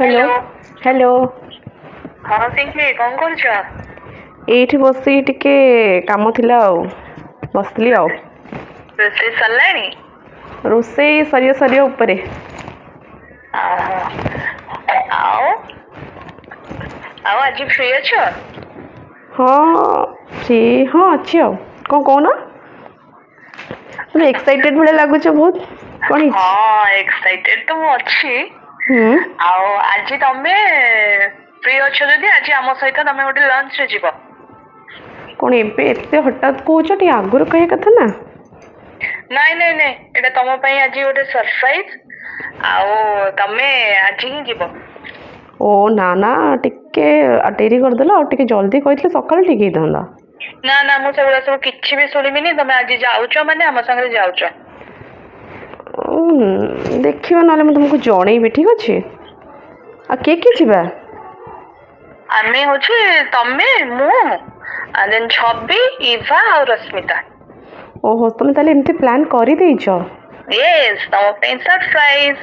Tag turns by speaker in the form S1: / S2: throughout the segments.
S1: Hello.
S2: Hello.
S1: Hello.
S2: हाँ पिंकी कौन କରୁଛ?
S1: ଏଇଠି ବସି ଟିକେ କାମ ଥିଲା ଆଉ ବସିଥିଲି ଆଉ।
S2: ରୋଷେଇ ସରିଲାଣି?
S1: ରୋଷେଇ ସରିବା ସରିବା ଉପରେ।
S2: ଓହୋ। ଆଉ ଆଉ ଆଜି ଫ୍ରି ଅଛ?
S1: ହଁ ଫ୍ରି ହଁ ଅଛି ଆଉ। କ'ଣ କହୁନ? ତୁମେ ଏକ୍ସାଇଟେଡ୍ ଭଳିଆ ଲାଗୁଛ ବହୁତ। କ'ଣ ହେଇଛି?
S2: ହଁ ଏକ୍ସାଇଟେଡ୍ ତ ମୁଁ ଅଛି।
S1: ହୁଁ।
S2: ଆଉ ଆଜି ତମେ ଫ୍ରି ଅଛ ଯଦି ଆଜି ଆମ ସହିତ ତମେ ଗୋଟେ ଲଞ୍ଚରେ ଯିବ।
S1: କ'ଣ ଏବେ ଏତେ ହଠାତ୍ କହୁଛ? ଟିକେ ଆଗରୁ କହିବା କଥା ନା।
S2: ନାଇଁ ନାଇଁ ନାଇଁ ଏଇଟା ତମ ପାଇଁ ଆଜି ଗୋଟେ ସରପ୍ରାଇଜ। ଆଉ ତମେ ଆଜି ହିଁ ଯିବ।
S1: ଓ ନା ନା ଟିକେ ଡେରି କରିଦେଲ। ଆଉ ଟିକେ ଜଲ୍ଦି କହିଥିଲେ ସକାଳୁ ଠିକ୍ ହେଇଥାନ୍ତା।
S2: ନା ନା ମୁଁ ସେଗୁଡା ସବୁ କିଛି ବି ଶୁଣିବିନି। ତମେ ଆଜି ଯାଉଛ ମାନେ ଆମ ସାଙ୍ଗରେ ଯାଉଛ।
S1: ଦେଖିବା ନହେଲେ ମୁଁ ତୁମକୁ ଜଣେଇବି ଠିକ୍ ଅଛି। ଆଉ କିଏ କିଏ ଯିବା?
S2: ଆମେ ହଉଛି ତମେ ମୁଁ ଦେନ୍ ଛବି ଇଭା ଆଉ ରଶ୍ମିତା।
S1: ଓହୋ ତୁମେ ତାହେଲେ ଏମିତି ପ୍ଲାନ୍ କରିଦେଇଛ।
S2: ୟେସ୍ ତମ ପାଇଁ ସରପ୍ରାଇଜ।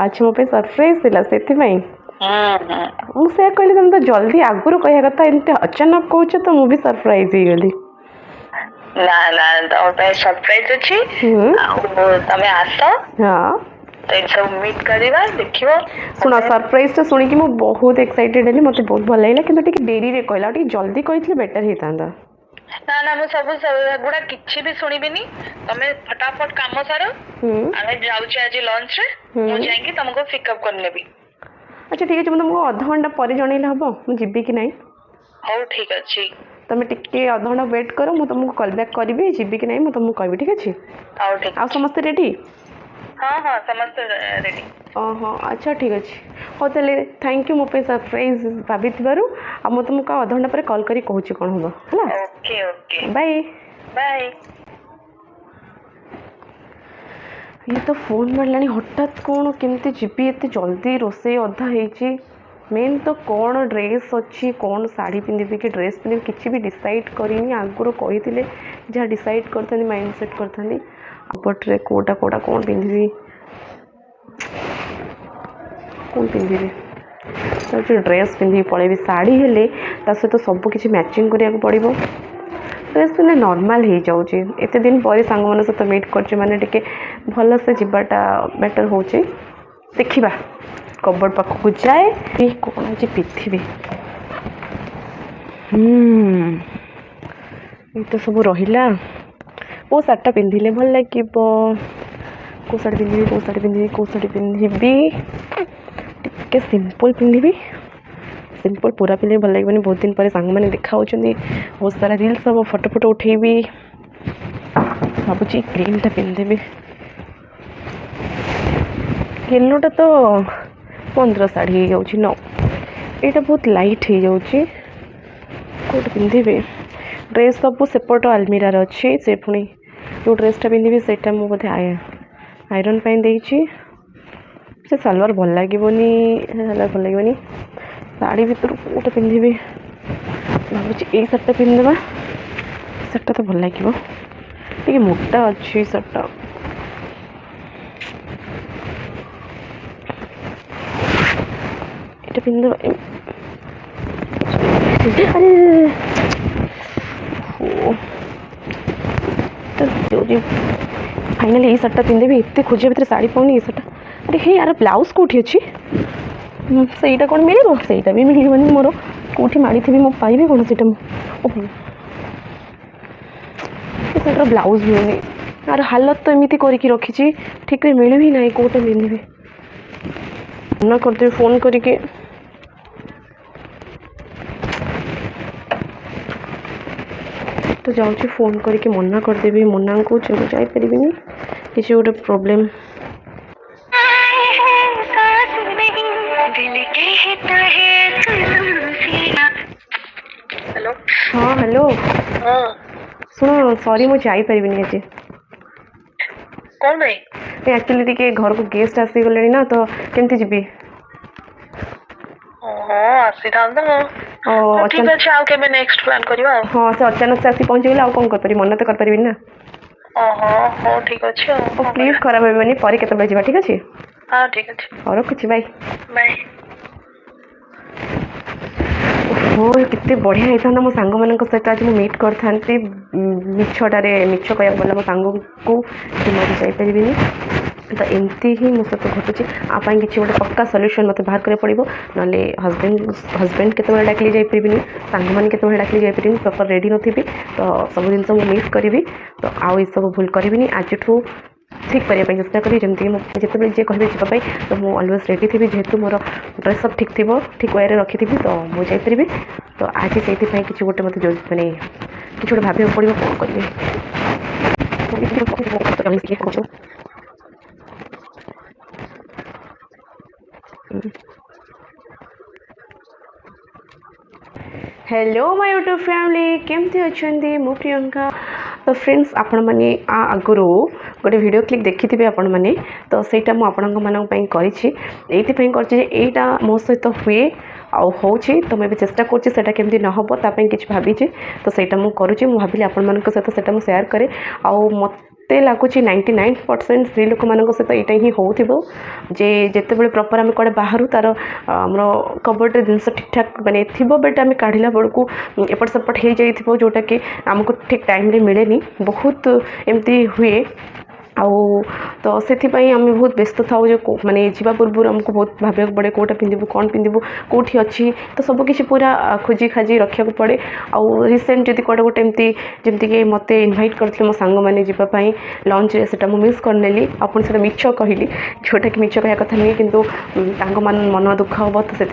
S1: ଆଚ୍ଛା ମୋ ପାଇଁ ସରପ୍ରାଇଜ୍ ଥିଲା ସେଥିପାଇଁ।
S2: ହୁଁ।
S1: ମୁଁ ସେଇଆ କହିଲି ତୁମେ ତ ଜଲ୍ଦି ଆଗରୁ କହିବା କଥା। ଏମିତି ଅଚାନକ କହୁଛ ତ ମୁଁ ବି ସରପ୍ରାଇଜ୍ ହେଇଗଲି।
S2: ନା ନା ତମ ପାଇଁ ସରପ୍ରାଇଜ ଅଛି। ଆଉ ତମେ ଆସ
S1: ହଁ
S2: ତ ଏଠି ସବୁ ମିଟ୍ କରିବା ଦେଖିବ।
S1: ଶୁଣ ସରପ୍ରାଇଜ୍ଟା ଶୁଣିକି ମୁଁ ବହୁତ ଏକ୍ସାଇଟେଡ୍ ହେଲି। ମୋତେ ବହୁତ ଭଲ ଲାଗିଲା କିନ୍ତୁ ଟିକେ ଡେରିରେ କହିଲା। ଆଉ ଟିକେ ଜଲ୍ଦି କହିଥିଲେ ବେଟର୍ ହେଇଥାନ୍ତା।
S2: ନା ନା ମୁଁ ସବୁ ସେଗୁଡା କିଛି ବି ଶୁଣିବିନି। ତମେ ଫଟାଫଟ କାମ ସାର। ଆମେ ଯାଉଛେ ଆଜି ଲଞ୍ଚରେ। ମୁଁ ଯାଇକି ତମକୁ ପିକଅପ୍ କରିନେବି।
S1: ଆଚ୍ଛା ଠିକ୍ ଅଛି। ମୁଁ ତୁମକୁ ଅଧଘଣ୍ଟା ପରେ ଜଣେଇଲେ ହେବ ମୁଁ ଯିବି କି ନାହିଁ?
S2: ହଉ ଠିକ୍ ଅଛି।
S1: ତୁମେ ଟିକେ ଅଧଘଣ୍ଟା ୱେଟ୍ କର। ମୁଁ ତୁମକୁ କଲ୍ ବ୍ୟାକ୍ କରିବି ଯିବି କି ନାହିଁ ମୁଁ ତୁମକୁ କହିବି ଠିକ୍ ଅଛି।
S2: ହଉ ଠିକ୍
S1: ଆଉ
S2: ଅଛି।
S1: ସମସ୍ତେ ରେଡ଼ି?
S2: ହଁ ହଁ ସମସ୍ତେ ରେଡି।
S1: ଓହୋ ଆଚ୍ଛା ଠିକ୍ ଅଛି। ହଉ ତାହେଲେ ଥ୍ୟାଙ୍କ ୟୁ ମୋ ପାଇଁ ସରପ୍ରାଇଜ୍ ଭାବିଥିବାରୁ। ଆଉ ମୁଁ ତୁମକୁ ଆଉ ଅଧଘଣ୍ଟା ପରେ କଲ୍ କରି କହୁଛି କ'ଣ ହେବ ହେଲା।
S2: Okay okay
S1: bye.
S2: ବାଏ।
S1: ଇଏ ତ ଫୋନ୍ ମାରିଲାଣି ହଠାତ୍। କ'ଣ କେମିତି ଯିବି ଏତେ ଜଲ୍ଦି? ରୋଷେଇ ଅଧା ହେଇଛି। ମେନ୍ ତ କ'ଣ ଡ୍ରେସ୍ ଅଛି, କ'ଣ ଶାଢ଼ୀ ପିନ୍ଧିବି କି ଡ୍ରେସ୍ ପିନ୍ଧିବି କିଛି ବି ଡିସାଇଡ଼୍ କରିନି। ଆଗରୁ କହିଥିଲେ ଯାହା ଡିସାଇଡ଼୍ କରିଥାନ୍ତି ମାଇଣ୍ଡ ସେଟ୍ କରିଥାନ୍ତି। ଆପଟରେ କେଉଁଟା କ'ଣ ପିନ୍ଧିବି କ'ଣ ପିନ୍ଧିବି ତାପରେ ଡ୍ରେସ୍ ପିନ୍ଧିକି ପଳେଇବି। ଶାଢ଼ୀ ହେଲେ ତା ସହିତ ସବୁ କିଛି ମ୍ୟାଚିଂ କରିବାକୁ ପଡ଼ିବ। ଡ୍ରେସ୍ ପିନ୍ଧେ ନର୍ମାଲ୍ ହେଇଯାଉଛି। ଏତେ ଦିନ ପରେ ସାଙ୍ଗମାନଙ୍କ ସହିତ ମିଟ୍ କରୁଛି ମାନେ ଟିକେ ଭଲସେ ଯିବାଟା ବେଟର୍ ହେଉଛି। ଦେଖିବା କବୋର୍ଡ଼ ପାଖକୁ ଯାଏ କ'ଣ ଆଜି ପିନ୍ଧିବି। ଏଇ ତ ସବୁ ରହିଲା। କେଉଁ ଶାଢ଼ୀଟା ପିନ୍ଧିଲେ ଭଲ ଲାଗିବ? କେଉଁ ଶାଢ଼ୀ ପିନ୍ଧିବି? ଟିକେ ସିମ୍ପଲ୍ ପିନ୍ଧିବି। ସିମ୍ପଲ୍ ପୁରା ପିନ୍ଧିବି ଭଲ ଲାଗିବନି। ବହୁତ ଦିନ ପରେ ସାଙ୍ଗମାନେ ଦେଖା ହେଉଛନ୍ତି। ବହୁତ ସାରା ରିଲ୍ସ ହେବ, ଫଟୋ ଉଠେଇବି। ଭାବୁଛି ଗ୍ରୀନ୍ଟା ପିନ୍ଧିଦେବି। ୟେଲୋଟା ତ ପନ୍ଦର ଶାଢ଼ୀ ହେଇଯାଉଛି। ଏଇଟା ବହୁତ ଲାଇଟ୍ ହେଇଯାଉଛି। କେଉଁଟା ପିନ୍ଧିବି? ଡ୍ରେସ୍ ସବୁ ସେପଟ ଆଲମିରାରେ ଅଛି। ସେ ପୁଣି ଯେଉଁ ଡ୍ରେସ୍ଟା ପିନ୍ଧିବି ସେଇଟା ମୁଁ ବୋଧେ ଆଇରନ୍ ପାଇଁ ଦେଇଛି। ସେ ସାଲୱାର ଭଲ ଲାଗିବନି। ଶାଢ଼ୀ ଭିତରୁ କେଉଁଟା ପିନ୍ଧିବି? ଭାବୁଛି ଏଇ ଶାଢ଼ୀଟା ପିନ୍ଧିଦେବା। ଶାଢ଼ୀଟା ତ ଭଲ ଲାଗିବ। ଟିକେ ମୋଟା ଅଛି ଶାଢ଼ୀଟା। ଏଇଟା ପିନ୍ଧିଦେବା। ଫାଇନାଲି ଏଇ ଶାଢ଼ୀଟା ପିନ୍ଧିଦେବି। ଏତେ ଖୋଜିବା ଭିତରେ ଶାଢ଼ୀ ପାଉନି। ଏଇ ଶାଢ଼ୀଟା ଆରେ ହେ ଆର ବ୍ଲାଉଜ୍ କେଉଁଠି ଅଛି? ସେଇଟା କ'ଣ ମିଳିବ? ସେଇଟା ବି ମିଳିବନି। ମୋର କେଉଁଠି ମାଡ଼ିଥିବି ମୁଁ ପାଇବି କ'ଣ ସେଇଟା? ଏ ଶାଢ଼ୀର ବ୍ଲାଉଜ୍ ମିଳୁନି। ଆର ହାଲତ ତ ଏମିତି କରିକି ରଖିଛି ଠିକ୍ରେ ମିଳୁ ହିଁ ନାହିଁ। କେଉଁଟା ପିନ୍ଧିବି? ମନା କରିଦେବି ଫୋନ୍ କରିକି। ତ ଯାଉଛି ଫୋନ୍ କରିକି ମନା କରିଦେବି। ମନାଙ୍କୁ ଯାଇପାରିବିନି। କିଛି ଗୋଟେ ପ୍ରୋବ୍ଲେମ୍।
S2: ହ୍ୟାଲୋ।
S1: ହଁ ହ୍ୟାଲୋ।
S2: ହଁ
S1: ଶୁଣ ସରି ମୁଁ ଯାଇପାରିବିନି ଆଜି।
S2: କ'ଣ ପାଇଁ?
S1: ଆକ୍ଚୁଆଲି ଟିକେ ଘରକୁ ଗେଷ୍ଟ ଆସିଗଲେଣି ନା ତ କେମିତି ଯିବି?
S2: ହଁ ଆସିଥାନ୍ତ। ଠିକ୍ ଅଛି ଆଉ କେବେ ନେକ୍ସଟ ପ୍ଲାନ୍ କରିବା ଆଉ।
S1: ହଁ ସେ ଅଚାନକ ସେ ଆସି ପହଞ୍ଚିଗଲେ ଆଉ କ'ଣ କରିପାରିବି? ମନା ତ କରିପାରିବିନି ନା।
S2: ଓହୋ ହଉ ଠିକ୍ ଅଛି ଆଉ କ'ଣ
S1: ପ୍ଲିଜ୍
S2: କରିବା।
S1: ଖରାପ ଭାବିବନି। ପରେ କେତେବେଳେ ଯିବା ଠିକ୍ ଅଛି?
S2: हाँ ठीक अच्छे
S1: और रखुची बाय
S2: बाय
S1: हो केते बढ़िया होता मो सांग मान सहित आज मुझे मीट करते मिछटारे मिछ कह गला मो सांग को मरी जापरि तो एमती ही मो सहित घटुची आपाई किसी गोटे पक्का सल्यूशन मत बाहर करा पड़ो ना हजबैंड केत डाकिली जापरि सांग मैंने केत डाकिली जापरि प्रॉपर रेडी नी तो सब जिन मिस करी तो आउ ये सब भूल करी आज ठीक करने चेष्टा करी जमीक जिते जी कहे जावाई तो मुझे अलवेज रेडी थी जेहेतु मोर ड्रेस सब ठीक थी ठीक वे रखी थी तो मुझे जापरि तो आज से किसी गोटे मत मैंने कि गोटे भाव पड़ो कौन करें हेलो माय यूट्यूब फैमिली केमती अच्छे मु प्रियंका तो फ्रेंड्स आपण मैंने आगु गोटे वीडियो क्लिप देखी आपण मैंने तो सहीटा मुझे करा मो सहित हुए आउ तो मुझे चेष्टा करमती न हम तापाई कि भावी तो सहीटा मुझे करुँची मुझे भाविली आपण मान सहित से सेयार करे आउ मत लगुच 99% स्त्री लोक मान सहित यहाँ ही हो जिते बड़े प्रपर आम कड़े बाहर तार आम कबर्ड जिनस ठीक ठाक मानने थी बट आम काढ़ला बेलू एपट सेपट हो जाइए जोटा कि आमको ठीक टाइम मिले बहुत एमती हुए आउ तो से आम बहुत व्यस्त था जो माने जीवा पूर्व आमको बहुत भाविया पड़े कौटा पिंधु कौन पिंधु कौटी अच्छी तो सबकि पूरा खोजी खाजी रखा पड़े आउ रिसेंट जब कौटे गोटे एमती जमीक मत इनभाइट करते मो सांग मैंने जीवाई लंच से मिस करनेली आपन से मिछ कहली जोटा कि मिछ कह कथा नहीं किंतु मन दुख हम तो से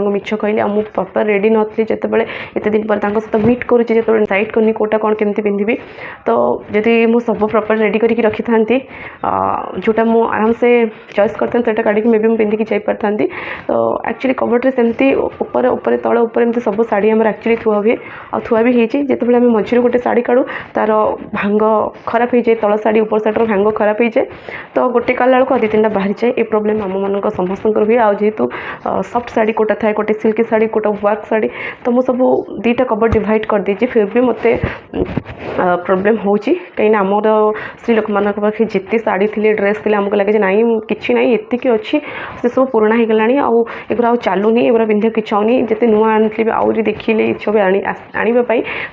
S1: मिछ कहली आउ प्रॉपर रेडी नी जिते एत दिन पर सहित मीट करुँचे जो डिसाइड करनी कौटा कौन केमती पिंधि तो जदि मुझे सब प्रॉपर रेडी करके रखी था जोटा मु आराम से चॉइस करते हैं काढ़ी मे भी मुझे पिंधिकी जापरि तो एक्चुअली कबर्ड्रे सेमती ऊपर ऊपर तल ऊपर एमती सब शाढ़ी आम एक्चुअली थुआ हुए आ थुआ भी होती जिते आम मझे गोटे शाढ़ी काढ़ू तार भांग खराब हो जाए तल शाढ़ी ऊपर साइड्र भांग खराब हो जाए तो गोटे काला बेलू 2-3टा बाहरी जाए ये प्रोब्लेम आम मान समस्त हुए आ जेहेतु सफ्ट शाढ़ी कोटा थाए गोटे सिल्की शाढ़ी कोटा वर्क शाढ़ी तो मुझे सब 2टा कबर्ड डिवाइड कर देती फिर भी मत प्रोब्लेम हो कहीं आमर स्त्री लोक मान पाखे जिते शाढ़ी थी ड्रेस थी आमको लगे ना कि ना एतिक अच्छी से सब पुराणा हो गला आगुरा चलुनी एगुरा पिंधा कि आनी जिते नुआ आनी आहरी देखिले इच्छा भी आने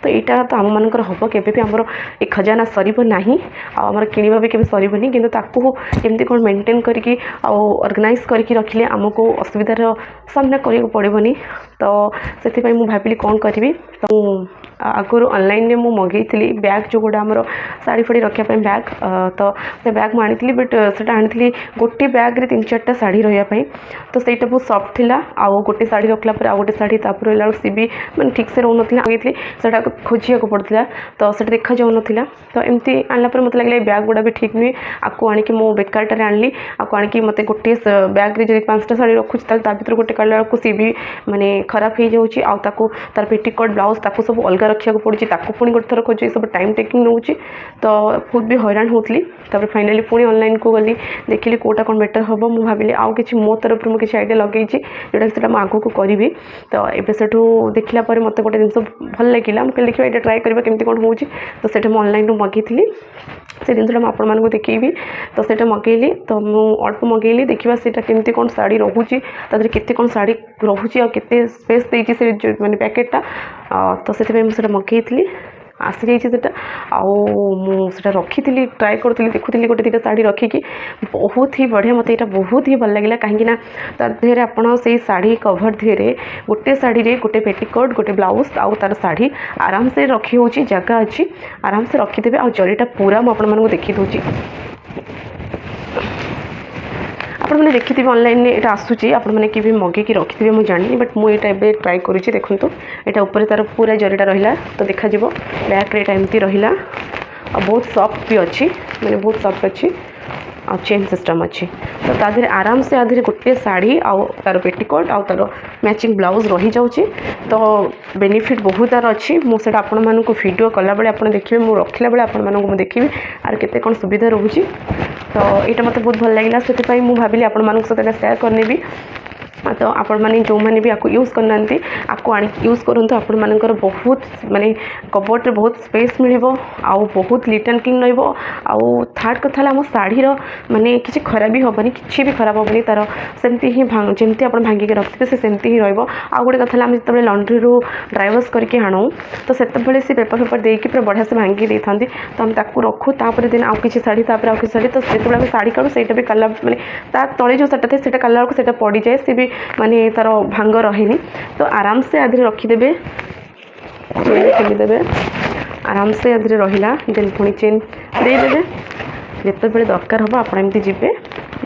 S1: तो यहाँ तो आम मानकर हम के आमर एक खजाना सरना आमर किणवा भी सरबनी कि केमती कौन मेंटेन करके ऑर्गेनाइज करके रखिले आमको असुविधार सामना करने पड़ोनी तो से भाविली कौन करी तो आगुरी ऑनलाइन में मगेली बैग जो गोटे आमर शाढ़ी फाड़ी रखापी बैग तो से बैग मुझे बट से आनी गोटे बैग्रे 3-4टा शाढ़ी रही तो सहीटा बहुत सफ्ट थिला आउ गोटे शाढ़ी रखला पर आउ गोटे शाढ़ी तापर रहा सी भी मैंने ठीक से रोना आगे से खोजिया पड़ता तो से देखा जाऊन तो एमती आनला मत लगे बैग गुड़ा भी ठीक नुहे आपको आणिक मो बेकारटारे आनली आपको आणिक मत गोटे बैग्रे जो 5टा शाढ़ी रखुची भर गोटे काला बेलू सी भी माने खराब हो जाऊँगी आउ तार पेटीकोट ब्लाउज ताको सब अलग रखा पड़ी पुणी गोटे थर खोजी सब टाइम टेकिंग नौ तो बहुत भी हैरान होती फाइनाली पुणी ऑनलाइन को गली देखिली कौटा कौन बेटर हम मुझे भाविली आउ कि मो तरफ मुझे किसी आइडिया लगे जोटा कि आगू को करी तो ये से देखला मत गोटे जिन भल लगे मुझे देखिए ये ट्राए करवा केमती कौन हो तो से ऑनलाइन मगेली से जिनसा मुझे आपण मानक देखी तो से मगेली तो मुझे अल्प मगेली देखा से केमती कौन शाढ़ी रोचे केते कौन शाढ़ी रोचे आ केते स्पेस देती से माने पैकेटा तो से मगेली आसी जाइए आटा रखी ट्राए करी देखुली गोटे 2टा शाढ़ी रखिकी बहुत ही बढ़िया मत यहाँ बहुत ही भल लगे कहीं तार आपड़ से शाढ़ी कभर देहरे गोटे शाढ़ी गोटे पेटीकोट गोटे ब्लाउज आउ तार शाढ़ी आराम से रखी हो जगह अच्छी आराम से रखिदेवे आ जरीटा पूरा मुझे देखी दूची आपण मैंने देखी ऑनलाइन में यहाँ आसूची आपण मैंने कि मगेकी रखिथे मुझे जानी बट मुझे ट्राए करुँची देखो यहाँ ऊपर तार पूरा जरीटा रहा तो देखा बैक एमती रहा बहुत सॉफ्ट भी अच्छी मैंने बहुत सॉफ्ट अच्छी आ चेन सिस्टम अच्छी तो तादेह आराम से आधे गोटे शाढ़ी आउ तार पेटीकोट आउ तार मैचिंग ब्लाउज रही जाऊँगी तो बेनिफिट बहुत तार अच्छी मुझे आपण मानक वीडियो कला बेले आप देखिए मुझे रखला बेले आपण मानक देखी आर केते कौन सुविधा रोचे तो यहाँ मत बहुत भल लगे से मुझे भाविली आपण मानक सहित सेयार करने तो आपण मैंने जो मैंने भी आपको यूज़ करना आपको आनी यूज़ करूँ आपण मानकर बहुत माने कबोर्ड बहुत स्पेस मिल आउ बहुत लीट एंड क्लीन रही आउ थर्ड कथा आम शाढ़ीर माने किसी खराब भी हेनी किसी भी खराब हेनी तार सेमती ही जमती आप भांगिक रखिए से सेमती ही रहा गोटे कथा आम जो लंड्री रू ड्राई वॉश करके आणु तो से पेपर पेपर देकी पूरा बढ़िया से भांगी दे था तो आम ताकू रखू तापर दिन आउ किसी शाढ़ी तापर आउ किसी शाढ़ी तो से आम शाढ़ी काढ़ू से भी काला माने तले जो शाढ़ी थे काला बेलू से पड़ जाए सी भी माने तार भांग रहे तो आराम से आधे रखीदे खोलीदे आराम से आधे रहा देन पुणी चेन देदेवे जिते बड़े दरकार हम आप एमती जी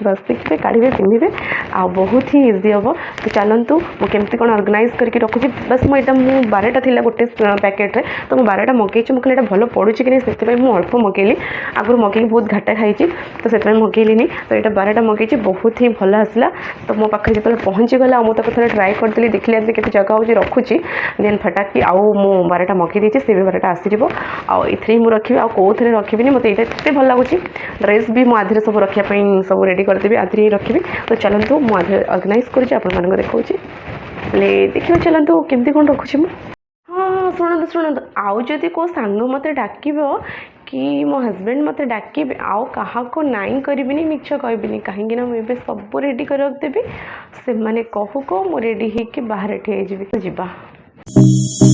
S1: बस देखिए काढ़े पिंधे आ बहुत ही इजी हम तो चलतु मुझे कौन ऑर्गेनाइज करके रखुची बस मुझे 12टा थी गोटे पैकेट्रे तो मुझे 12टा मगेई मुझे भल पड़ू कि नहीं से अल्प मगेली आगुरी मगेली बहुत घाटा खाई तो से मगेली तो यहाँ 12टा मगेई बहुत ही भल आसला तो मो पाखे जो पहुँची गला मुझे थे ट्राए करदेली देखिए केते जगह हो रखुची देन फटाकी आउ मु 12टा मगेई देती से भी 12टा आसीज आउ मुझे रखी आउ कौन रखी मत ये भल लगुच ड्रेस भी मुझे सब रखापी सब रेडी करदेवी आधे ही रखी तो चलतु मुझे ऑर्गेनाइज कर देखा देखिए चलतु केमती कौन रखुची हाँ शुणु शुणु आउ जदि को सांग मत डाक कि मो हस्बैंड मत डाक आउ क्या नाई करी मिछ कहबी कहीं मुझे सब रेडी कर रखदेवी से मैंने कहू कह मु रेडी होकर बाहर ठिया जी।